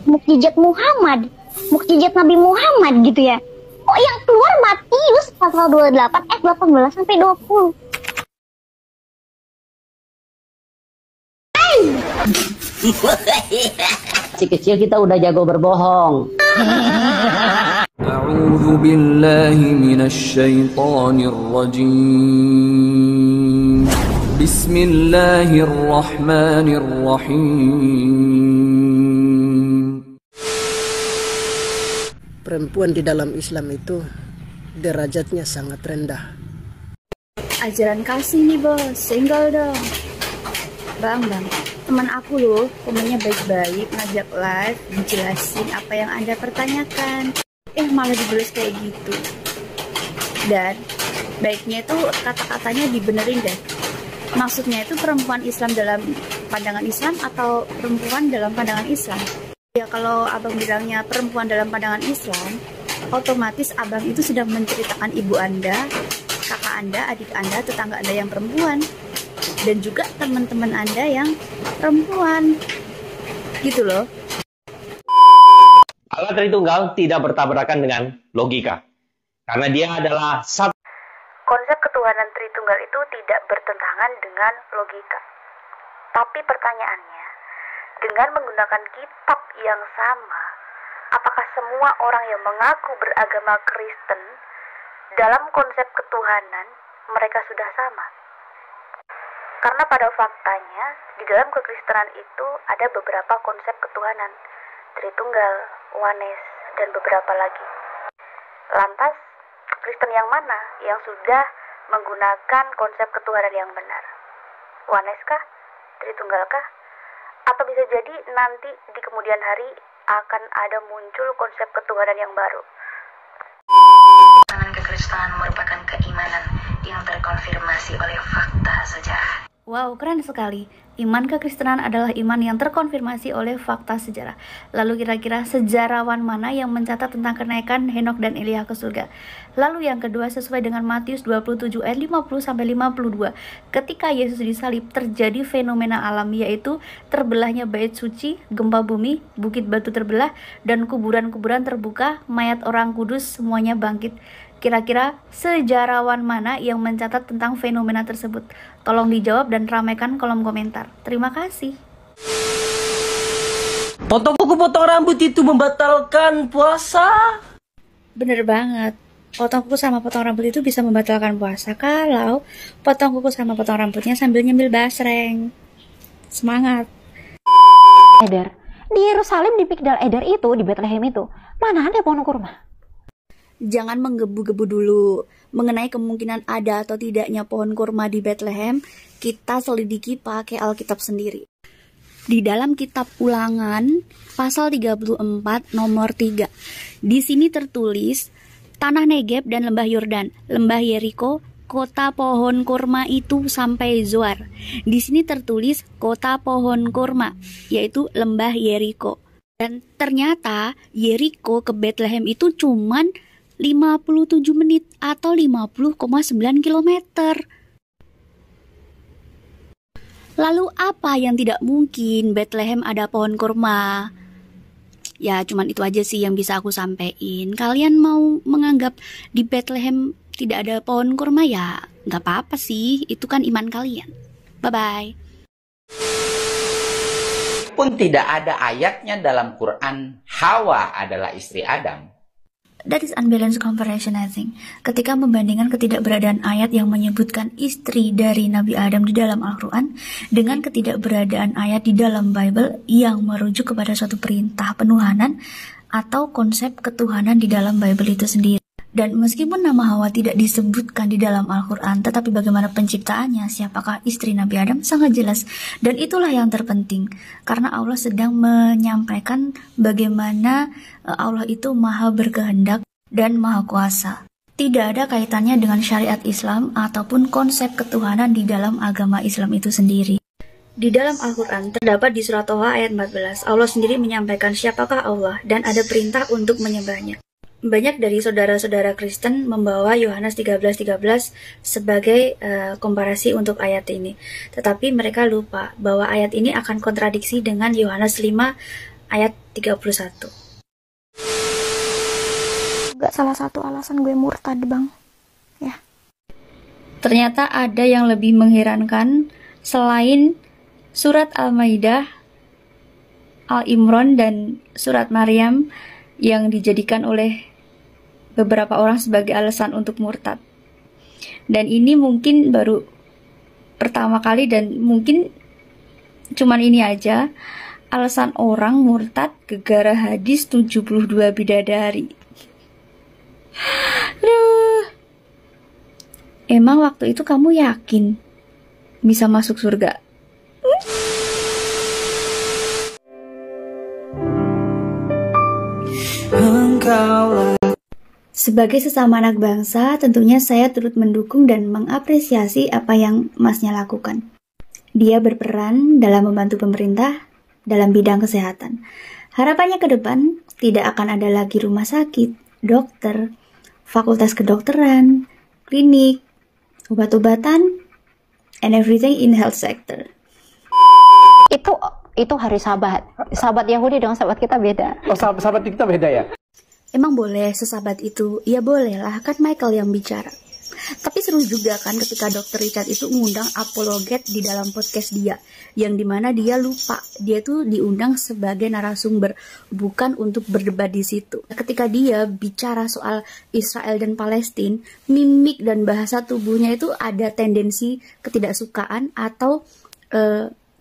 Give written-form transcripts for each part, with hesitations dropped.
mukjizat Muhammad, mukjizat Nabi Muhammad gitu ya. Kok yang keluar Matius pasal 28 ayat 18 sampai 20. Kecil kita udah jago berbohong. A'udzu billahi minasy syaithanir rajim. Bismillahirrahmanirrahim. Perempuan di dalam Islam itu derajatnya sangat rendah. Ajaran kasih nih bos, single dong. Bang, teman aku loh, komennya baik-baik, ngajak live, dijelasin apa yang Anda pertanyakan. Malah dibalas kayak gitu. Dan baiknya itu kata-katanya dibenerin deh. Maksudnya itu perempuan Islam dalam pandangan Islam atau perempuan dalam pandangan Islam? Ya kalau abang bilangnya perempuan dalam pandangan Islam, otomatis abang itu sedang menceritakan ibu Anda, kakak Anda, adik Anda, tetangga Anda yang perempuan. Dan juga teman-teman Anda yang perempuan gitu loh. Allah Tritunggal tidak bertabrakan dengan logika karena dia adalah satu. Konsep ketuhanan Tritunggal itu tidak bertentangan dengan logika. Tapi pertanyaannya, dengan menggunakan kitab yang sama, apakah semua orang yang mengaku beragama Kristen dalam konsep ketuhanan mereka sudah sama? Karena pada faktanya, di dalam kekristenan itu ada beberapa konsep ketuhanan, Tritunggal, Ones, dan beberapa lagi. Lantas, Kristen yang mana yang sudah menggunakan konsep ketuhanan yang benar? Ones kah? Tritunggal kah? Atau bisa jadi nanti di kemudian hari akan ada muncul konsep ketuhanan yang baru? Kekristenan merupakan keimanan yang terkonfirmasi oleh fakta sejarah. Wow, keren sekali. Iman kekristenan adalah iman yang terkonfirmasi oleh fakta sejarah. Lalu kira-kira sejarawan mana yang mencatat tentang kenaikan Henokh dan Elia ke surga? Lalu yang kedua, sesuai dengan Matius 27 ayat 50-52, ketika Yesus disalib terjadi fenomena alam, yaitu terbelahnya bait suci, gempa bumi, bukit batu terbelah, dan kuburan-kuburan terbuka, mayat orang kudus semuanya bangkit. Kira-kira sejarawan mana yang mencatat tentang fenomena tersebut? Tolong dijawab dan ramaikan kolom komentar. Terima kasih. Potong kuku potong rambut itu membatalkan puasa? Bener banget. Potong kuku sama potong rambut itu bisa membatalkan puasa kalau potong kuku sama potong rambutnya sambil nyemil basreng. Semangat. Eder, di Yerusalem, di Migdal Eder itu, di Bethlehem itu, mana ada pohon kurma? Jangan menggebu-gebu dulu mengenai kemungkinan ada atau tidaknya pohon kurma di Bethlehem. Kita selidiki pakai Alkitab sendiri. Di dalam kitab Ulangan pasal 34 nomor 3, di sini tertulis tanah Negeb dan lembah Yordan, lembah Yeriko, kota pohon kurma itu sampai Zoar. Di sini tertulis kota pohon kurma, yaitu lembah Yeriko. Dan ternyata Yeriko ke Bethlehem itu cuman 57 menit atau 50,9 km. Lalu apa yang tidak mungkin Bethlehem ada pohon kurma? Ya cuman itu aja sih yang bisa aku sampaikan. Kalian mau menganggap di Bethlehem tidak ada pohon kurma ya nggak apa-apa sih, itu kan iman kalian. Bye-bye. Pun tidak ada ayatnya dalam Quran Hawa adalah istri Adam. That is unbalanced comparison, I think. Ketika membandingkan ketidakberadaan ayat yang menyebutkan istri dari Nabi Adam di dalam Al-Quran dengan ketidakberadaan ayat di dalam Bible yang merujuk kepada suatu perintah penuhanan atau konsep ketuhanan di dalam Bible itu sendiri. Dan meskipun nama Hawa tidak disebutkan di dalam Al-Quran, tetapi bagaimana penciptaannya, siapakah istri Nabi Adam, sangat jelas. Dan itulah yang terpenting, karena Allah sedang menyampaikan bagaimana Allah itu maha berkehendak dan maha kuasa. Tidak ada kaitannya dengan syariat Islam ataupun konsep ketuhanan di dalam agama Islam itu sendiri. Di dalam Al-Quran terdapat di surat Toha ayat 14, Allah sendiri menyampaikan siapakah Allah dan ada perintah untuk menyembahnya. Banyak dari saudara-saudara Kristen membawa Yohanes 13:13 sebagai komparasi untuk ayat ini. Tetapi mereka lupa bahwa ayat ini akan kontradiksi dengan Yohanes 5 ayat 31. Gak salah satu alasan gue murtad, Bang. Ya. Ternyata ada yang lebih mengherankan selain surat Al-Maidah, Al-Imran, dan surat Maryam yang dijadikan oleh beberapa orang sebagai alasan untuk murtad. Dan ini mungkin baru pertama kali dan mungkin cuman ini aja alasan orang murtad gegara hadis 72 bidadari. Aduh. Emang waktu itu kamu yakin bisa masuk surga? Sebagai sesama anak bangsa, tentunya saya turut mendukung dan mengapresiasi apa yang Masnya lakukan. Dia berperan dalam membantu pemerintah dalam bidang kesehatan. Harapannya ke depan tidak akan ada lagi rumah sakit, dokter, fakultas kedokteran, klinik, obat-obatan, and everything in health sector. Itu hari Sabat. Sahabat Yahudi dengan sahabat kita beda. Oh, sahabat kita beda ya? Emang boleh sesahabat itu? Ya boleh lah, kan Michael yang bicara. Tapi seru juga kan ketika Dr. Richard itu mengundang apologet di dalam podcast dia, yang dimana dia lupa dia tuh diundang sebagai narasumber, bukan untuk berdebat di situ. Ketika dia bicara soal Israel dan Palestina, mimik dan bahasa tubuhnya itu ada tendensi ketidaksukaan atau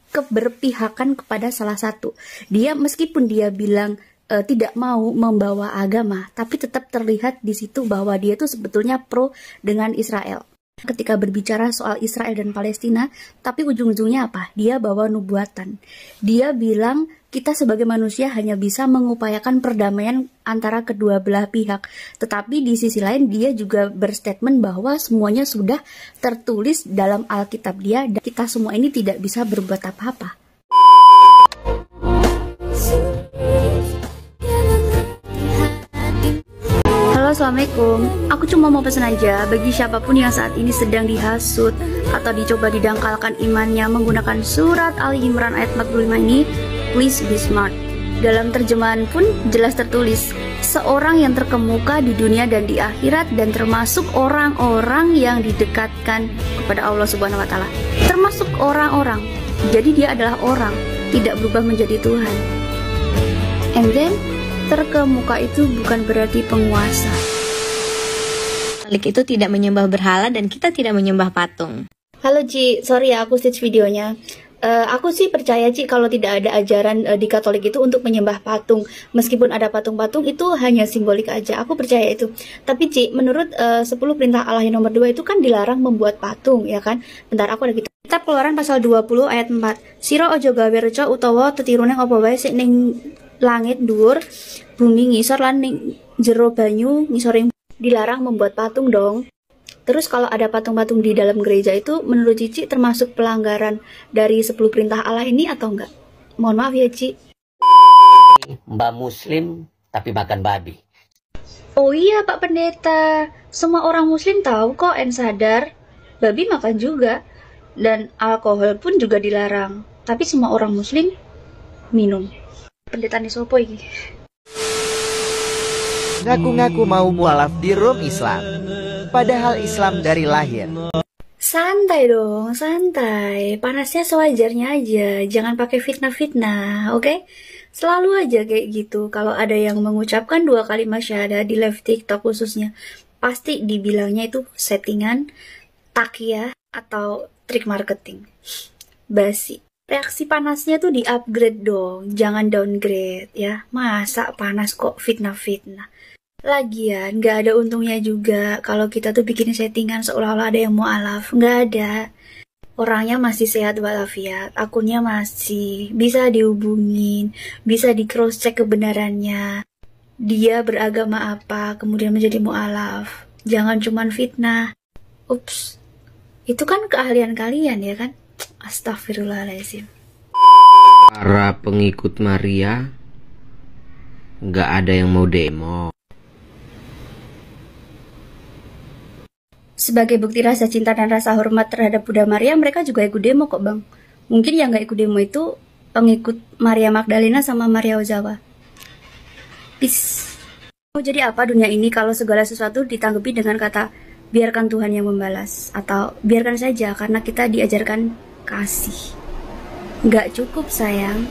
keberpihakan kepada salah satu. Dia meskipun dia bilang tidak mau membawa agama, tapi tetap terlihat di situ bahwa dia tuh sebetulnya pro dengan Israel. Ketika berbicara soal Israel dan Palestina, tapi ujung-ujungnya apa? Dia bawa nubuatan. Dia bilang kita sebagai manusia hanya bisa mengupayakan perdamaian antara kedua belah pihak. Tetapi di sisi lain dia juga berstatement bahwa semuanya sudah tertulis dalam Alkitab dia dan kita semua ini tidak bisa berbuat apa-apa. Halo, assalamualaikum. Aku cuma mau pesan aja bagi siapapun yang saat ini sedang dihasut atau dicoba didangkalkan imannya menggunakan surat Ali Imran ayat 45 ini, please be smart. Dalam terjemahan pun jelas tertulis, seorang yang terkemuka di dunia dan di akhirat dan termasuk orang-orang yang didekatkan kepada Allah Subhanahu wa taala. Termasuk orang-orang. Jadi dia adalah orang, tidak berubah menjadi Tuhan. And then terkemuka itu bukan berarti penguasa. Katolik itu tidak menyembah berhala dan kita tidak menyembah patung. Halo Ci, sorry ya aku switch videonya. Aku sih percaya Ci kalau tidak ada ajaran di Katolik itu untuk menyembah patung. Meskipun ada patung-patung itu hanya simbolik aja. Aku percaya itu. Tapi Ci, menurut 10 perintah Allah yang nomor 2 itu kan dilarang membuat patung, ya kan? Bentar, aku ada gitu. Kitab Keluaran pasal 20 ayat 4. Sira aja gawe reca utawa tetiru ning apa wae sik ning langit dhuwur, bumi ngisor lan ning jero banyu ngisoring. Dilarang membuat patung dong. Terus kalau ada patung-patung di dalam gereja itu menurut Cici termasuk pelanggaran dari 10 perintah Allah ini atau enggak? Mohon maaf ya Ci. Mbak Muslim tapi makan babi. Oh iya Pak Pendeta, semua orang Muslim tahu kok dan sadar. Babi makan juga. Dan alkohol pun juga dilarang. Tapi semua orang Muslim minum. Pendeta Nisopo ini. Ngaku-ngaku mau mualaf di Rom Islam, padahal Islam dari lahir. Santai dong, santai. Panasnya sewajarnya aja. Jangan pakai fitnah-fitnah, oke? Selalu aja kayak gitu. Kalau ada yang mengucapkan 2 kalimat syahadat di live TikTok khususnya, pasti dibilangnya itu settingan, takiah, atau trik marketing. Basi. Reaksi panasnya tuh di-upgrade dong, jangan downgrade ya. Masa panas kok fitnah-fitnah. Lagian gak ada untungnya juga kalau kita tuh bikin settingan seolah-olah ada yang mualaf. Gak ada. Orangnya masih sehat walafiat, akunnya masih bisa dihubungin, bisa di cross check kebenarannya. Dia beragama apa, kemudian menjadi mualaf. Jangan cuman fitnah. Ups, itu kan keahlian kalian ya kan? Astagfirullahaladzim. Para pengikut Maria nggak ada yang mau demo. Sebagai bukti rasa cinta dan rasa hormat terhadap Bunda Maria, mereka juga ikut demo kok bang. Mungkin yang nggak ikut demo itu pengikut Maria Magdalena sama Maria Ozawa. Peace. Oh, jadi apa dunia ini kalau segala sesuatu ditanggapi dengan kata biarkan Tuhan yang membalas, atau biarkan saja karena kita diajarkan kasih. Nggak cukup sayang.